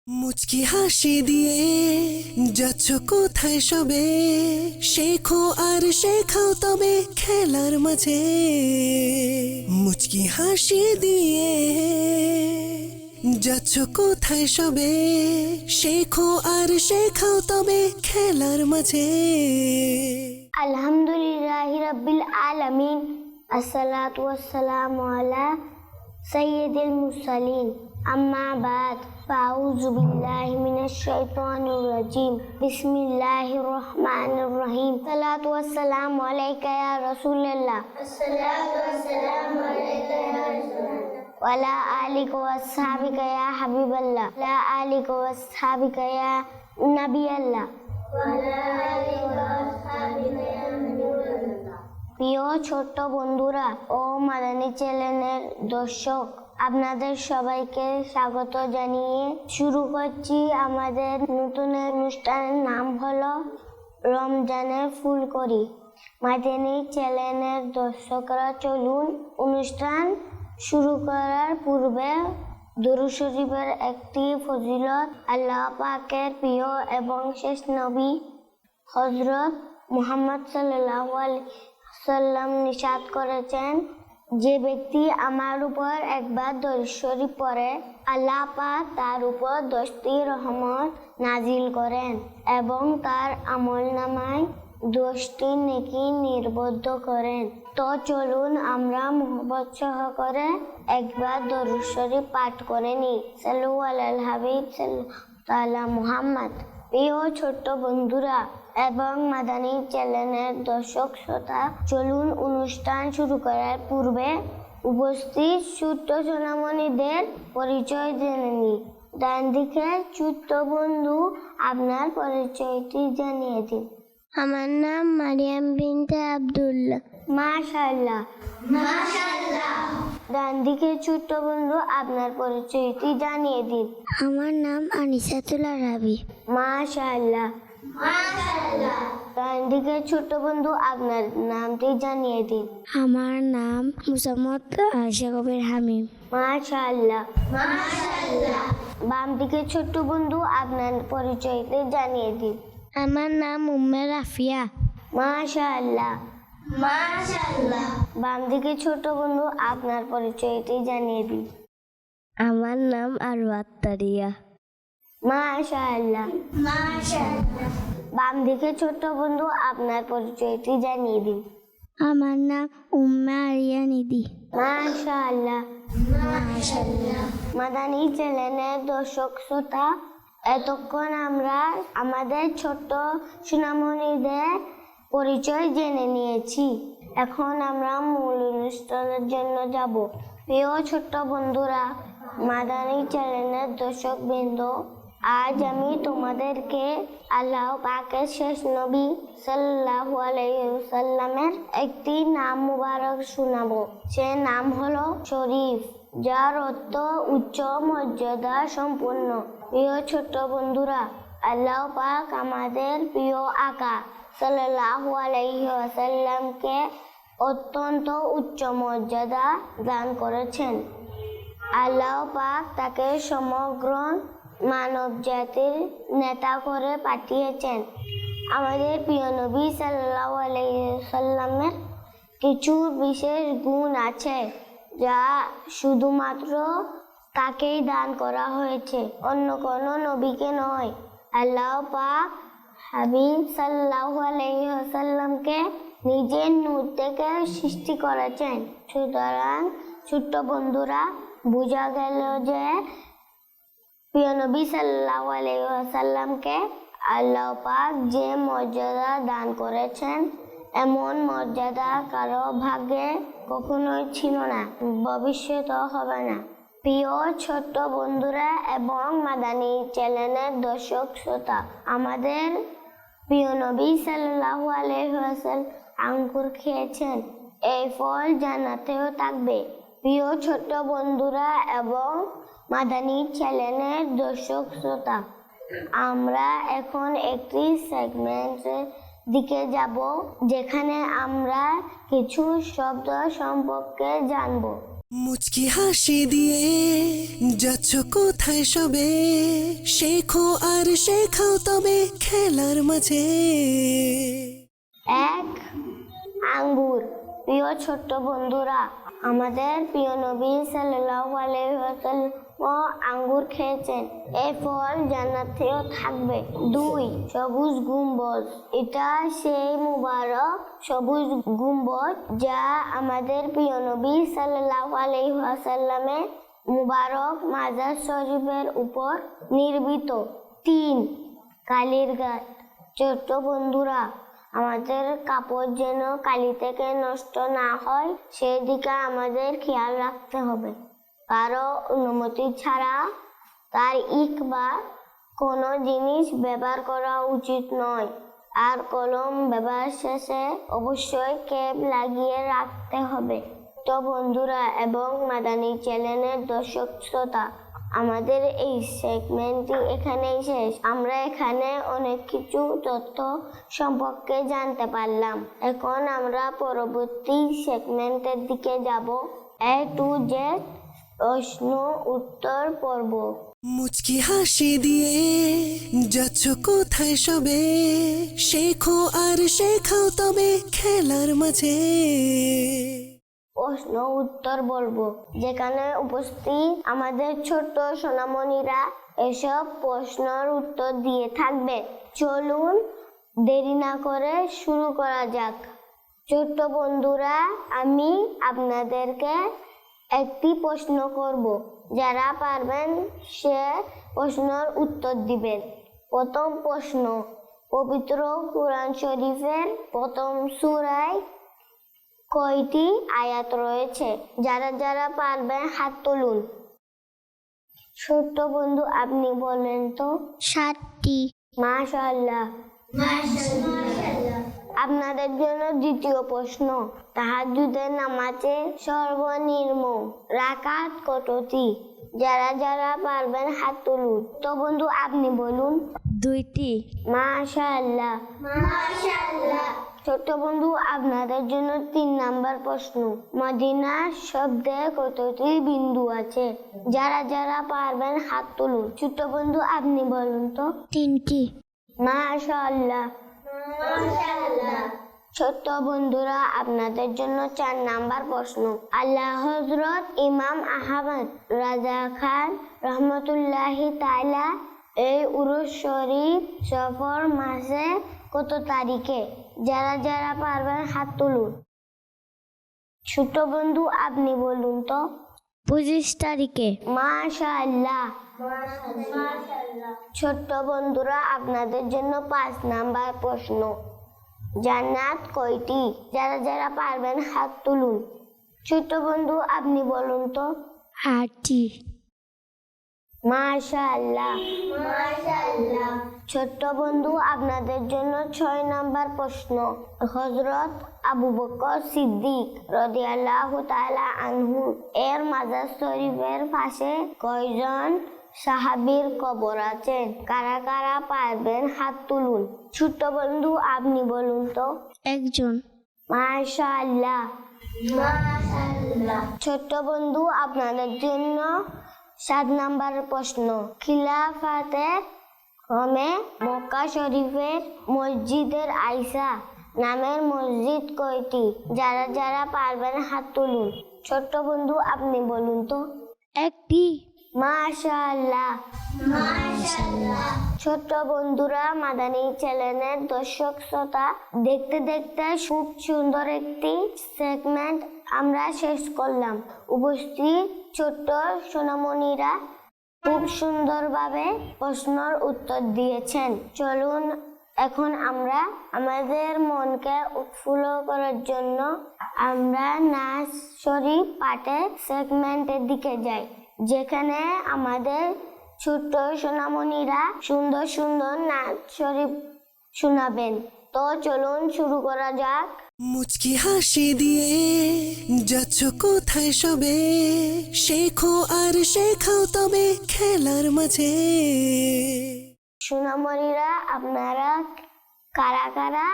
মুচকি হাসি দিয়ে যাচ্ছ কোথায় সবে, শেখো আর শেখাও তবে খেলার মাঝে। মুচকি হাসি দিয়ে যাচ্ছ কোথায় সবে, শেখো আর শেখাও তবে খেলার মাঝে। আলহামদুলিল্লাহি রাব্বিল আলামিন, আসসালাতু ওয়াসসালামু আলা সাইয়্যিদিল মুরসালিন, আম্মা বাদ, ফাউযু বিল্লাহি মিনাশ শাইতানির রাজিম, বিসমিল্লাহির রহমানির রহিম। সালাতু ওয়াসসালামু আলাইকা ইয়া রাসূলুল্লাহ, আসসালাতু ওয়াসসালামু আলাইকা ইয়া রাসূলুল্লাহ, ওয়া আলা আলিকা ওয়া আসহাবিকা ইয়া হাবিবাল্লাহ, লা আলিকা ওয়া আসহাবিকা ইয়া নাবিয়াল্লাহ, ওয়া আলা আলিকা ওয়া আসহাবিকা ইয়া নাবিয়াল্লাহ। প্রিয় ছোট্ট বন্ধুরা ও মাদানী চ্যানেলের দর্শক, আপনাদের সবাইকে স্বাগত জানিয়ে শুরু করছি আমাদের নতুন অনুষ্ঠানের নাম হলো রমজানের ফুলকড়ি। মাদানী চ্যানেলের দর্শকরা চলুন অনুষ্ঠান শুরু করার পূর্বে দুরূদ শরীফের একটি ফজিলত। আল্লাহ পাকের প্রিয় এবং শেষ নবী হযরত মুহাম্মদ সাল্লাল্লাহু আলাইহি ওয়াসাল্লাম নিষাদ করেছেন, যে ব্যক্তি আমার উপর একবার দরুদ শরীফ পড়ে, আল্লাহ পাক তার উপর 10টি রহমত নাজিল করেন এবং তার আমলনামায় 10টি নেকি নিবদ্ধ করেন। তো চলুন আমরা মুহাব্বত সহকারে একবার দরুদ শরীফ পাঠ করে নিই। সাল্লু আলাল হাবিব সাল্লাল্লাহু আলা মুহাম্মদ। প্রিয় ছোট্ট বন্ধুরা এবং মাদানী চ্যানেলের দর্শক শ্রোতা, চলুন অনুষ্ঠান শুরু করার পূর্বে উপস্থিত ছোট্ট সোনামণিদের পরিচয় জেনে নিই। ডান দিকে ছোট্ট বন্ধু, আপনার পরিচয়টি জানিয়ে দিন। আমার নাম মারিয়াম বিনতে আব্দুল্লাহ। মাশাআল্লাহ, মাশাআল্লাহ। ডান দিকে ছোট্ট বন্ধু, আপনার পরিচয়টি জানিয়ে দিন। আমার নাম আনিসাতুল আরাবী। মাশাআল্লাহ, মাশাআল্লাহ। ডান দিকে ছোট্ট বন্ধু, আপনার নামটি জানিয়ে দিন। আমার নাম মুসাম্মদ আয়েশা কবির হামিম। মাশাআল্লাহ, মাশাআল্লাহ। বাম দিকে ছোট্ট বন্ধু, আপনার পরিচয়টি জানিয়ে দিন। আমার নাম উম্মে রাফিয়া। মাশাআল্লাহ, মাশাআল্লাহ। বাম দিকে ছোট্ট বন্ধু, আপনার পরিচয়টি জানিয়ে দিন। আমার নাম আরওয়াত তারিয়া। মাশাআল্লাহ, মাশাআল্লাহ। বাম দিকে ছোট্ট বন্ধু, আপনার পরিচয়টি জানিয়ে দিন। আমার নাম উম্মে আরিয়া নিধি। মাশাআল্লাহ, মাশাআল্লাহ। মাদানী চ্যানেলের দর্শক শ্রোতা, এতক্ষণ আমরা আমাদের ছোট্ট সোনামণিদের পরিচয় জেনে নিয়েছি। এখন আমরা মূল অনুষ্ঠানের জন্য যাব। প্রিয় ছোট্ট বন্ধুরা, মাদানী চ্যানেলের দর্শক বৃন্দ, আজ আমি তোমাদেরকে আল্লাহ পাকের শেষ নবী সাল্লাল্লাহু আলাইহি ওয়াসাল্লামের একটি নাম মুবারক শোনাবো। সে নাম হলো শরীফ, যার অর্থ উচ্চ মর্যাদা সম্পন্ন। প্রিয় ছোট্ট বন্ধুরা, আল্লাহ পাক আমাদের প্রিয় আকা সাল্লাল্লাহু আলাইহি ওয়াসাল্লামকে অত্যন্ত উচ্চ মর্যাদা দান করেছেন। আল্লাহ পাক তাকে সমগ্র মানব জাতির নেতা করে পাঠিয়েছেন। আমাদের প্রিয় নবী সাল্লাল্লাহু আলাইহি ওয়াসাল্লামের কিছু বিশেষ গুণ আছে, যা শুধুমাত্র তাকেই দান করা হয়েছে, অন্য কোনো নবীকে নয়। আল্লাহ পাক হাবিব সাল্লাল্লাহু আলাইহি ওয়াসাল্লামকে নিজের নূর থেকে সৃষ্টি করেছেন। সুতরাং ছোট্ট বন্ধুরা, বোঝা গেল যে প্রিয় নবী সাল্লাল্লাহু আলাইহি ওয়াসাল্লামকে আল্লাহ পাক যে মর্যাদা দান করেছেন, এমন মর্যাদা কারো ভাগ্যে কখনোই ছিল না, ভবিষ্যতেও হবে না। প্রিয় ছোট্ট বন্ধুরা এবং মাদানী চ্যানেলের দর্শক শ্রোতা, আমাদের প্রিয় নবী সাল্লাল্লাহু আলাইহি ওয়াসাল্লাম আঙ্গুর খেয়েছেন, এই ফল জান্নাতেও থাকবে। প্রিয় ছোট্ট বন্ধুরা এবং মাদানী চ্যানেলের দর্শক শ্রোতা, আমরা এখন একটি সেগমেন্টের দিকে যাব, যেখানে আমরা কিছু শব্দ সম্পর্কে জানব। মুচকি হাসি দিয়ে যাচ্ছ কোথায় সবে, শেখো আর শেখাও তবে খেলার মাঝে। এক, আঙ্গুর। প্রিয় ছোট্ট বন্ধুরা, আমাদের প্রিয় নবী সাল্লাল্লাহু আলাইহি ওয়াসাল্লাম আঙ্গুর খেয়েছেন। এই ফল জান্নাতেও থাকবে। 2, সবুজ গম্বুজ। এটা সেই মুবারক সবুজ গম্বুজ যা আমাদের প্রিয় নবী সাল্লাল্লাহু আলাইহি ওয়াসাল্লামের মুবারক মাজার শরীফের উপর নির্মিত। 3, কালির গাছ। ছোট্ট বন্ধুরা, আমাদের কাপড় যেন কালি থেকে নষ্ট না হয় সেদিকে আমাদের খেয়াল রাখতে হবে। কারো অনুমতি ছাড়া তার ইক বা কোনো জিনিস ব্যবহার করা উচিত নয়। আর কলম ব্যবহার শেষে অবশ্যই ক্যাপ লাগিয়ে রাখতে হবে। তো বন্ধুরা এবং মাদানী চ্যানেলের দর্শক শ্রোতা, আমাদের এই সেগমেন্টটি এখানেই শেষ। আমরা এখানে অনেক কিছু তথ্য সম্পর্কে জানতে পারলাম। এখন আমরা পরবর্তী সেগমেন্টের দিকে যাব, A to Z প্রশ্ন উত্তর পর্ব। মুচকি হাসি দিয়ে যাচ্ছ কোথায় সবে, শেখো আর শেখাও তবে খেলার মাঝে। প্রশ্ন উত্তর বলবো, যেখানে উপস্থিত আমাদের ছোট্ট সোনামণিরা এসব প্রশ্নের উত্তর দিয়ে থাকবে। চলুন দেরি না করে শুরু করা যাক। ছোট্ট বন্ধুরা, আমি আপনাদেরকে একটি প্রশ্ন করব। যারা পারবেন সে প্রশ্নের উত্তর দিবেন। প্রথম প্রশ্ন, পবিত্র কোরআন শরীফের প্রথম সূরায় কয়টি আয়াত রয়েছে? যারা যারা পারবেন হাত তুলুন। ছোট্ট বন্ধু, আপনি বলেন তো। 7টি। মাশাআল্লাহ। আপনাদের জন্য দ্বিতীয় প্রশ্ন, তাহাজ্জুদের নামাজে সর্বনিম্ন রাকাত কতটি? যারা যারা পারবেন হাত তুলুন। তো বন্ধু, আপনি বলুন। 2টি। মাশাআল্লাহ। ছোট্ট বন্ধু, আপনাদের জন্য 3 নাম্বার প্রশ্ন, মদিনা শব্দে কতটি বিন্দু আছে? যারা যারা পারবেন হাত তুলুন। ছোট্ট বন্ধু, আপনি বলুন তো। 3টি। মাশাআল্লাহ। ছোট্ট বন্ধুরা, আপনাদের জন্য 4 নাম্বার প্রশ্ন, আল্লাহ হযরত ইমাম আহমদ রাজা খান রহমতুল্লাহি তাআলা এই উরুস শরীফ সফর মাসে কত তারিখে? যারা যারা পারবেন হাত তুলুন। ছোট্ট বন্ধু, আপনি বলুন তো। 25 তারিখে। মাশাআল্লাহ। ছোট্ট বন্ধুরা, আপনাদের জন্য 5 নাম্বার প্রশ্ন, জান্নাত কয়টি? যারা যারা পারবেন হাত তুলুন। ছোট্ট বন্ধু, আপনি বলুন তো। 8টি। মাশাআল্লাহ। ছোট্ট বন্ধু, আপনাদের জন্য 6 নাম্বার প্রশ্ন, হযরত আবু বকর সিদ্দিক রাদিয়াল্লাহু তাআলা আনহু এর মাজার শরীফের পাশে কয়জন সাহাবীর কবর আছে? কারা কারা পারবেন হাত তুলুন। ছোট্ট বন্ধু, আপনি বলুন তো। 1জন। মাশাআল্লাহ। ছোট্ট বন্ধু, আপনাদের জন্য 7 নাম্বার প্রশ্ন, খিলাফতের ক্রমে মক্কা শরীফের মসজিদের আয়েশা নামের মসজিদ কয়টি? যারা যারা পারবেন হাত তুলুন। ছোট্ট বন্ধু, আপনি বলুন তো। 1টি। মাশাআল্লাহ। ছোট্ট বন্ধুরা, মাদানী চ্যানেলের দর্শক শ্রোতা, দেখতে দেখতে খুব সুন্দর একটি সেগমেন্ট আমরা শেষ করলাম। উপস্থিত ছোট্ট সোনামণিরা খুব সুন্দরভাবে প্রশ্নের উত্তর দিয়েছেন। চলুন এখন আমরা আমাদের মনকে উৎফুল্ল করার জন্য আমরা নাচ শরীফ পাঠের সেগমেন্টের দিকে যাই, যেখানে আমাদের ছোট্ট সোনামণিরা সুন্দর সুন্দর নাচ শরীফ শোনাবেন। তো চলুন শুরু করা যাক। মুচকি হাসি দিয়ে যাচ্ছ কোথায় সবে, শেখো আর শেখাও তবে খেলার মাঝে। সোনামণিরা, আপনারা কারা কারা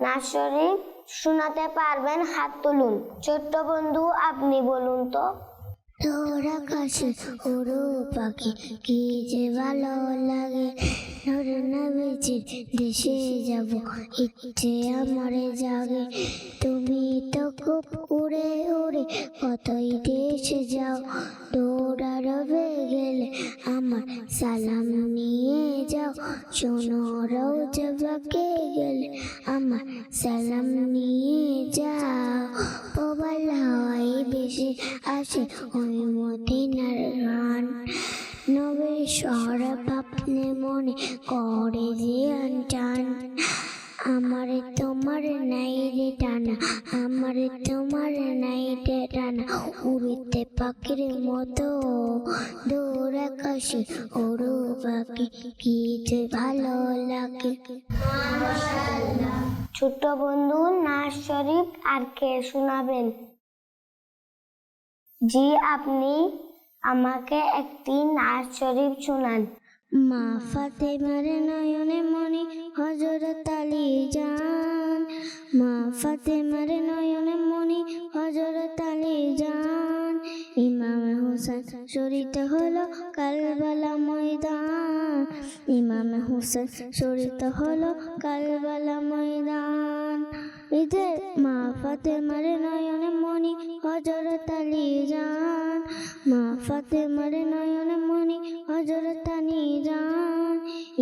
নাচ শরীফ শোনাতে পারবেন হাত তুলুন। ছোট্ট বন্ধু, আপনি বলুন তো। তোর আকাশে উড়ো পাখি কি যে ভালো লাগে, নূর নবীজির দেশে যাব ইচ্ছে আমারে জাগে। তুমি তো খুব উড়ে উড়ে কতই দেশে যাও, দৌড়াবে গেলে আমার সালাম নিয়ে যাও। শোনো রওজাকে গেলে আমার সালাম নিয়ে যাও। প্রবল হাওয়ায় বেশি আসে ওই মদিনার গান, নবীর শহরে ভাবলে মনে করে যে টান। আমারে তোমার নাই রে টানা, আমারে তোমার নাই রে টানা, উড়িতে পাখির মতো দূর আকাশে ওড়ো পাখি কি যে ভালো লাগে। ছোট্ট বন্ধু নাজ শরীফ আর কে শোনাবেন? জি, আপনি আমাকে একটি নাজ শরীফ শোনান। মা ফাতেমার নয়নে মনি হযরত আলী জান, মা ফাতেমার নয়নে মনি হযরত আলী জান। ইমাম হোসেন শহীদ হলো কারবালা ময়দান, ইমাম হোসেন শহীদ হলো কারবালা ময়দান। ঈদের মা ফাতেমার নয়নে মনি হযরত আলী জান, মা ফাতেমার নয়নে মনি হযরত আলী জান।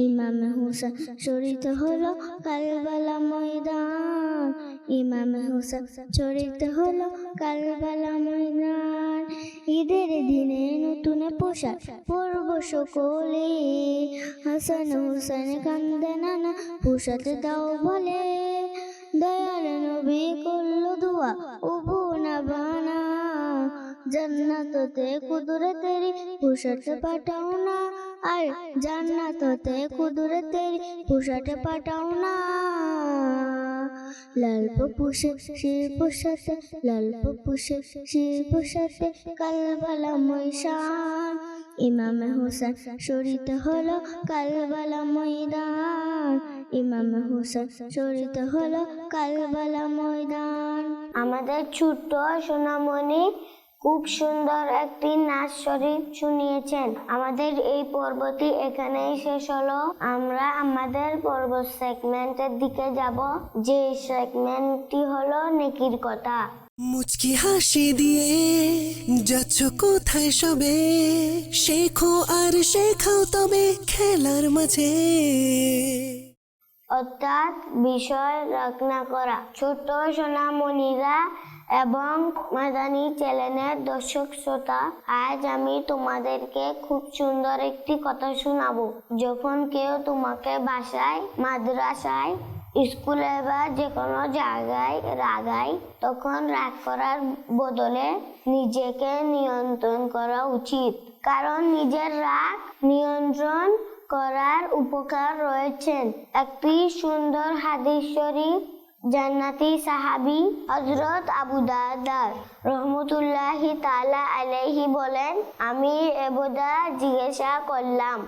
ইমাম হোসেন শহীদ হলো কারবালা ময়দান, ইমাম হোসেন শহীদ হলো কারবালা ময়দান। ঈদের দিনে নতুন পোশাক পরব সকলে, হাসান হোসেন কান্দে নানা পোশাক দাও বলে। দয়ার নবী করলো দোয়া উবু না বানা, জান্নাততে কুদরতেরি পোশাক পাঠাও না, আর জান্নাততে কুদরতেরি পোশাক পাঠাও না। লাল পুষে শির পোশাকে, লাল পুষে শির পোশাকে কারবালা ময়দান। ইমাম হোসেন শহীদ হলো কারবালা ময়দান, ইমাম হোসেন শহীদ হলো কারবালা ময়দান। আমাদের ছোট্ট সোনামণি খুব সুন্দর একটি নাচ শরীফ শুনিয়েছেন। আমাদের এই পর্বটি এখানেই শেষ হলো। আমরা আমাদের পর্ব সেগমেন্টের দিকে যাব, যে সেগমেন্টটি হলো নেকির কথা। মুচকি হাসি দিয়ে যাচ্ছ কোথায় সবে, শেখো আর শেখাও তবে খেলার মাঝে। অর্থাৎ বিষয় রচনা করা। ছোট সোনামণিরা এবং মাদানী চ্যানেলের দর্শক শ্রোতা, আজ আমি তোমাদেরকে খুব সুন্দর একটি কথা শোনাবো। যখন কেউ তোমাকে বাসায়, মাদ্রাসায়, স্কুলে বা যে কোনো জায়গায় রাগায়, তখন রাগ করার বদলে নিজেকে নিয়ন্ত্রণ করা উচিত। কারণ নিজের রাগ নিয়ন্ত্রণ করার উপকার রয়েছে। একটি সুন্দর হাদিস শরীফ জান্নাতি সাহাবী হযরত আবু দারদা রহমতুল্লাহি তাআলা আলাইহি বলেন, আমি এবদা জিজ্ঞাসা করলাম,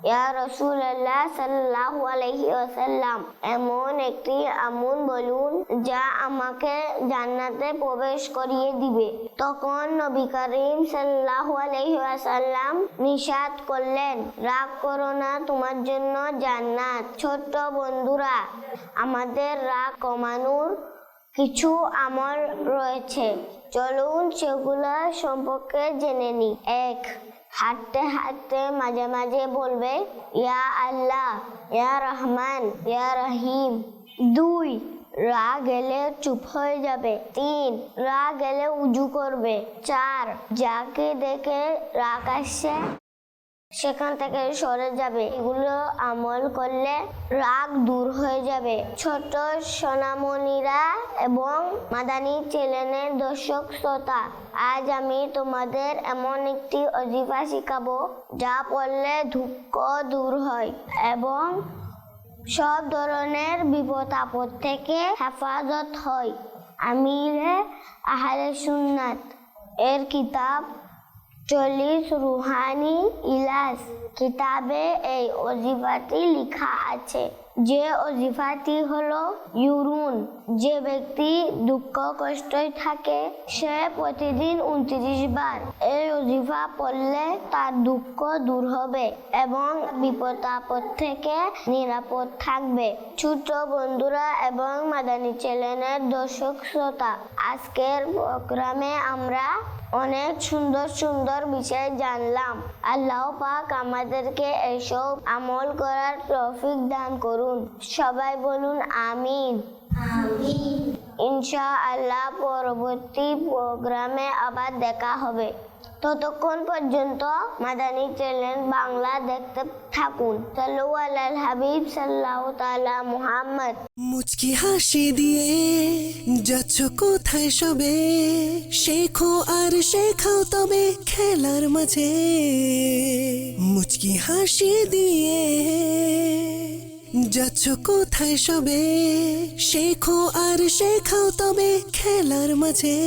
ইয়া রাসূলুল্লাহ সাল্লাল্লাহু আলাইহি ওয়াসাল্লাম, এমন একটি আমল বলুন যা আমাকে জান্নাতে প্রবেশ করিয়ে দিবে। তখন নবী করিম সাল্লাল্লাহু আলাইহি ওয়াসাল্লাম নিষেধ করলেন, রাগ করো না, তোমার জন্য জান্নাত। ছোট্ট বন্ধুরা, আমাদের রাগ কমানোর কিছু আমল রয়েছে, চলুন সেগুলো সম্পর্কে জেনে নিই। 1. হাঁটতে হাঁটতে মাঝে মাঝে বলবে, ইয়া আল্লাহ, ইয়া রহমান, ইয়া রহিম। 2. রাগ এলে চুপ হয়ে যাবে। 3. রাগ এলে উজু করবে। 4. যাকে দেখে রাগ আসছে সেখান থেকে সরে যাবে। এগুলো আমল করলে রাগ দূর হয়ে যাবে। ছোট সোনামণিরা এবং মাদানী চ্যানেলের দর্শক শ্রোতা, আজ আমি তোমাদের এমন একটি অজিফা শিখাবো যা পড়লে দুঃখ দূর হয় এবং সব ধরনের বিপদ আপদ থেকে হেফাজত হয়। আমিরে আহলে সুন্নাত এর কিতাব 40 রুহানি ইলাজ কিতাবে এই ওজিফাটি লেখা আছে। যে ওজিফাটি হলো ইউরুন। যে ব্যক্তি দুঃখ কষ্টই থাকে সে প্রতিদিন 29 বার এই ওজিফা পড়লে তার দুঃখ দূর হবে এবং বিপদ আপদ থেকে নিরাপদ থাকবে। ছোট বন্ধুরা এবং মাদানী চ্যানেলের দর্শক শ্রোতা, আজকের প্রোগ্রামে আমরা অনেক সুন্দর সুন্দর বিষয় জানলাম। আল্লাহ পাক আমাদেরকে এসব আমল করার তৌফিক দান করুন। সবাই বলুন আমিন। ইনশাআল্লাহ পরবর্তী প্রোগ্রামে আবার দেখা হবে। ততক্ষণ পর্যন্ত মাদানী চ্যানেল বাংলা দেখতে থাকুন। সাল্লু আলাল হাবিব সাল্লাল্লাহু তাআলা মুহাম্মদ। মুচকি হাসি দিয়ে যাচ্ছ কোথায় সবে, শেখো আর শেখাও তবে খেলার মাঝে। মুচকি হাসি দিয়ে যাচ্ছ কোথায় সবে, শেখো আর শেখাও তবে খেলার মাঝে।